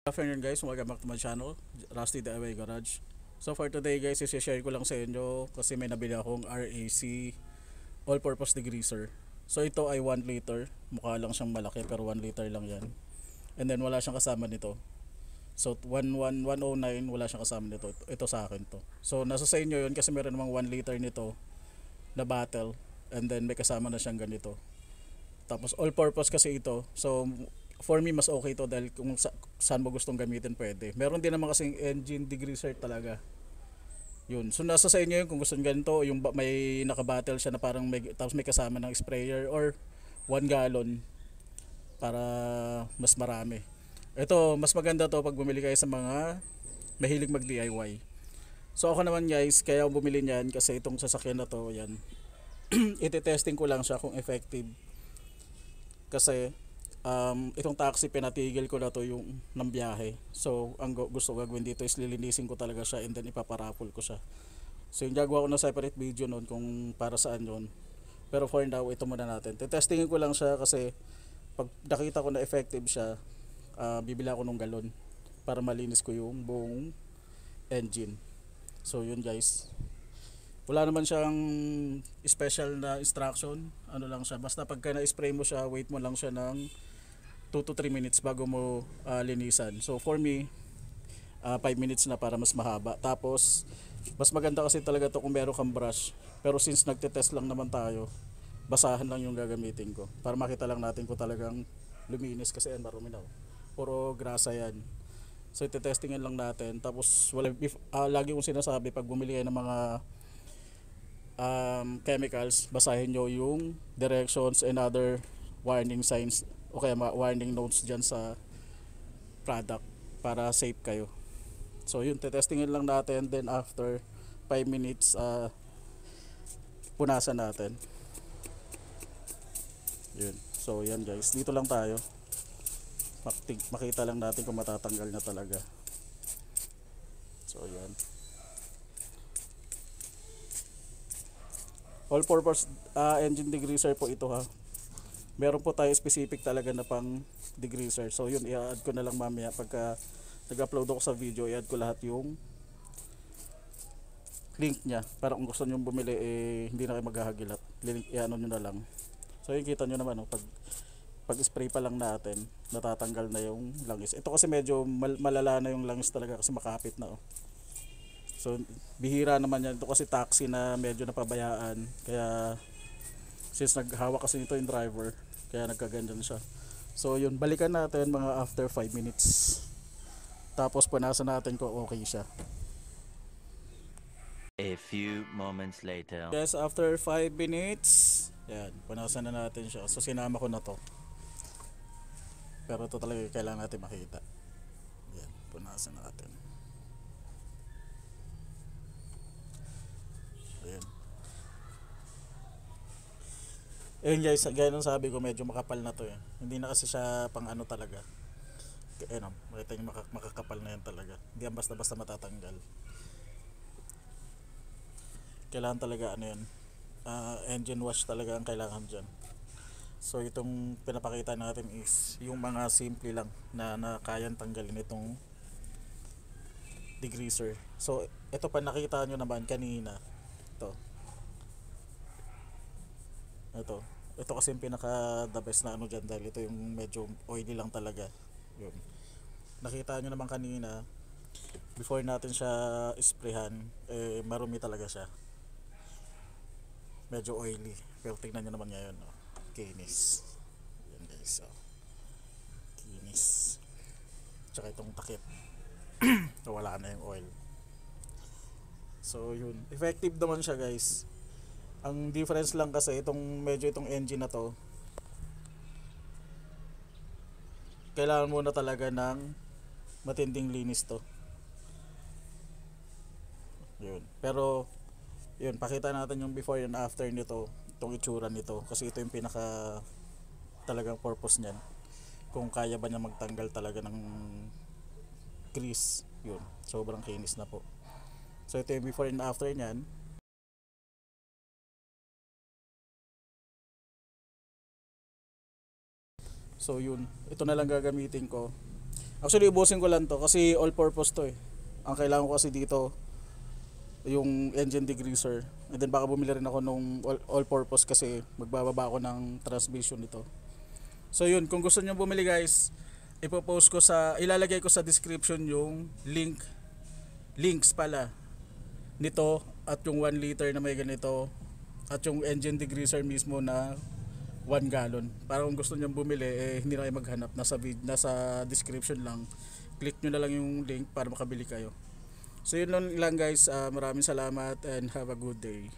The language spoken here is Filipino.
Good afternoon guys, welcome back to my channel, Rusty DIY Garage. So for today guys, i-share ko lang sa inyo kasi may nabili akong RAC all-purpose degreaser. So ito ay 1 liter, mukha lang siyang malaki pero 1 liter lang yan. And then wala siyang kasama nito. So 109 wala siyang kasama nito. Ito sa akin to. So nasa sa inyo yun kasi meron namang 1 liter nito na bottle and then may kasama na siyang ganito. Tapos all-purpose kasi ito. So for me mas okay to dahil kung saan mo gustong gamitin pwede. Meron din naman kasing engine degreaser talaga. Yun. So nasa sa inyo yun kung gusto niyo ganito, yung may naka-bottle siya na parang tapos may kasama ng sprayer or 1 gallon para mas marami. Ito, mas maganda to pag bumili kayo sa mga mahilig mag-DIY. So ako naman guys, kaya ako bumili niyan kasi itong sasakyan na to, yan. Ite-testing ko lang siya kung effective. Kasi itong taxi pinatigil ko na to yung ng biyahe. So ang gusto gagawin dito is lilinisin ko talaga siya and then ipaparapol ko siya. So yung gagawa ko na separate video noon kung para saan yun. Pero for now ito muna natin. Testingin ko lang siya kasi pag nakita ko na effective siya, bibili ako ng galon para malinis ko yung buong engine. So yun guys. Wala naman siyang special na instruction. Ano lang siya. Basta pagka na-spray mo siya, wait mo lang siya ng 2 to 3 minutes bago mo linisan. So for me, 5 minutes na para mas mahaba. Tapos, mas maganda kasi talaga to kung meron kang brush. Pero since nagte-test lang naman tayo, basahan lang yung gagamitin ko. Para makita lang natin kung talagang luminis kasi yan marumi na. Puro grasa yan. So ite-testingan lang natin. Tapos, lagi kong sinasabi pag bumili kayo ng mga chemicals, basahin nyo yung directions and other warning signs o kaya warning notes dyan sa product para safe kayo. So yun, tetestingin lang natin, then after 5 minutes punasan natin. Yun. So yan guys, dito lang tayo, makita lang natin kung matatanggal na talaga. So yan, all purpose engine degreaser po ito ha. Meron po tayo specific talaga na pang degreaser. So yun, i-add ko na lang mamaya pagka nag-upload ako sa video, i-add ko lahat yung link niya para kung gusto niyo bumili hindi na kayo maghahagilat. I-ano niyo na lang. So yun, kita niyo naman pag spray pa lang natin, natatanggal na yung langis. Ito kasi medyo malala na yung langis talaga kasi makapit na So bihira naman yan. Ito kasi taxi na medyo napabayaan. Kaya since naghawak kasi nito yung driver, kaya nagkaganyan siya. So yun, balikan natin mga after 5 minutes. Tapos punasan natin kung okay siya. A few moments later. Yes, after 5 minutes, yan, punasan na natin siya. So sinama ko na to. Pero ito talaga kailangan natin makita. Yan, punasan natin. Ayan. Ayun guys, gaya ng sabi ko, medyo makapal na to Hindi na kasi siya pang ano talaga. Ayun makita nyo makakapal na yan talaga. Hindi yan basta-basta matatanggal. Kailangan talaga ano yan, engine wash talaga ang kailangan dyan. So itong pinapakita natin is yung mga simple lang na kayang tanggalin itong degreaser. So ito pa nakita nyo naman kanina. Ito kasi yung pinaka the best na ano dyan dahil ito yung medyo oily lang talaga. Yun. Nakita nyo naman kanina, before natin siya sprayhan, marumi talaga siya. Medyo oily. Pero tignan nyo naman ngayon, kinis. Yan guys, kinis. Tsaka itong takip. Wala na yung oil. So yun, effective naman siya guys. Ang difference lang kasi itong engine na to, kailangan muna talaga ng matinding linis to. Yun. Pero yun, pakita natin yung before and after nito, itong itsura nito kasi ito yung pinaka talagang purpose niyan. Kung kaya ba niya magtanggal talaga ng grease. Yun, sobrang kinis na po. So ito yung before and after niyan. So yun, ito na lang gagamitin ko. Actually, ubusin ko lang to kasi all purpose to eh. Ang kailangan ko kasi dito yung engine degreaser. And then baka bumili rin ako nung all purpose kasi magbababa ako ng transmission nito. So yun, kung gusto niyo bumili guys, ilalagay ko sa description yung links pala nito at yung 1 liter na may ganito at yung engine degreaser mismo na 1 gallon. Para kung gusto niyo bumili hindi na kayo maghanap, nasa description lang. Click nyo na lang yung link para makabili kayo. So yun lang guys, maraming salamat and have a good day.